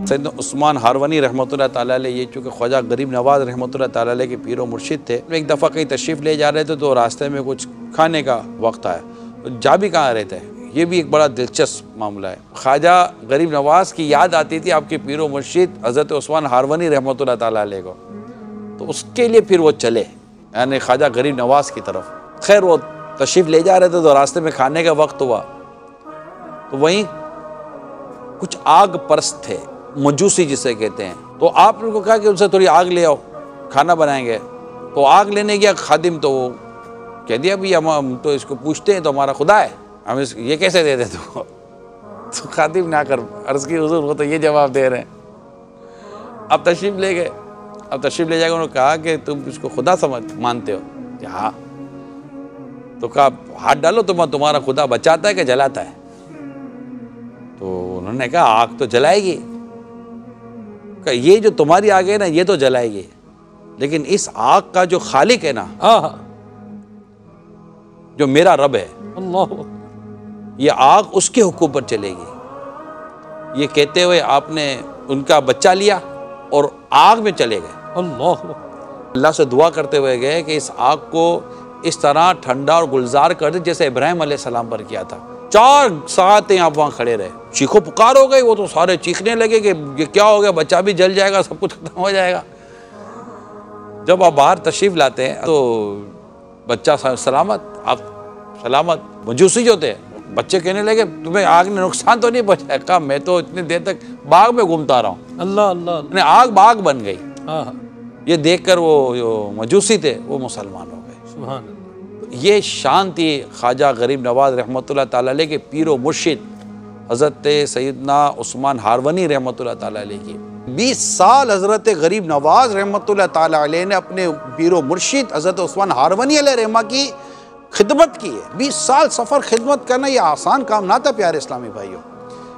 सैयदना उस्मान हारवनी रहमतुल्लाह ताला अलैह, ये चूँकि ख्वाजा गरीब नवाज़ रहमतुल्लाह ताला अलैह के पीर व मुर्शिद थे। एक दफ़ा कहीं तशरीफ़ ले जा रहे थे तो रास्ते में कुछ खाने का वक्त आया, तो जा भी कहाँ रहे थे। ये भी एक बड़ा दिलचस्प मामला है। ख्वाजा गरीब नवाज़ की याद आती थी आपके पीर व मुर्शिद हज़रत उस्मान हारवनी रहमतुल्लाह ताला अलैह को, तो उसके लिए फिर वो चले, यानी ख्वाजा गरीब नवाज़ की तरफ। खैर वो तशरीफ़ ले जा रहे थे तो रास्ते में खाने का वक्त हुआ, तो वहीं कुछ आग परस्त थे, मजूसी जिसे कहते हैं। तो आपने उनको कहा कि उनसे थोड़ी आग ले आओ, खाना बनाएंगे। तो आग लेने गया खादिम, तो वो कह दिया भाई हम तो इसको पूछते हैं तो हमारा खुदा है, हम ये कैसे दे देते हो। तो खादिम ने आकर अर्ज़ की हुज़ूर वो तो ये जवाब दे रहे हैं। अब तशरीफ़ ले गए। अब तशरीफ़ ले जाकर उन्होंने कहा कि तुम इसको खुदा समझ मानते हो? हाँ। तो कहा हाथ डालो, तुम्हारा खुदा बचाता है कि जलाता है? तो उन्होंने कहा आग तो जलाएगी। कहा ये जो तुम्हारी आग है ना ये तो जलाएगी, लेकिन इस आग का जो खालिक है ना, जो मेरा रब है, अल्लाह, ये आग उसके हुक्म पर चलेगी। ये कहते हुए आपने उनका बच्चा लिया और आग में चले गए। अल्लाह से दुआ करते हुए गए कि इस आग को इस तरह ठंडा और गुलजार कर दे जैसे इब्राहिम अलैहिस्सलाम पर किया था। 4 सातें आप वहाँ खड़े रहे, चीखो पुकार हो गई। वो तो सारे चीखने लगे कि ये क्या हो गया, बच्चा भी जल जाएगा, सब कुछ खत्म हो जाएगा। जब आप बाहर तशरीफ़ लाते हैं तो बच्चा सलामत, आप सलामत। मजूसी जो थे बच्चे कहने लगे तुम्हें आग ने नुकसान तो नहीं पहुँचाया? कहा मैं तो इतनी देर तक बाग में घूमता रहा हूँ। अल्लाह अल्लाह, आग बाग बन गई। ये देखकर वो जो मजूसी थे वो मुसलमान हो गए। सुभान अल्लाह। ये शान थी ख्वाजा गरीब नवाज़ रहमतुल्लाह ताला अलैह के पीर व मुर्शिद हज़रत सैयदना उस्मान हारवनी रहमतुल्लाह ताला अलैह की। 20 साल हज़रत गरीब नवाज़ रहमतुल्लाह ताला अलैह ने अपने पीर व मुर्शिद हज़रत उस्मान हारवनी अलैह रहमा की खिदमत की है। 20 साल सफ़र खिदमत करना ये आसान काम ना था प्यारे इस्लामी भाइयों।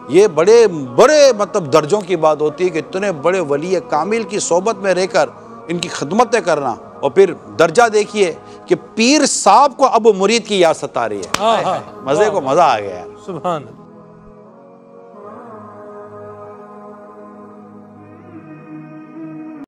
ये बड़े बड़े मतलब दर्जों की बात होती है कि इतने बड़े वली कामिल की सोबत में रहकर इनकी खिदमतें करना, और फिर दर्जा देखिए कि पीर साहब को अब मुरीद की याद सता रही है। मज़े को मज़ा आ गया। सुभान अल्लाह।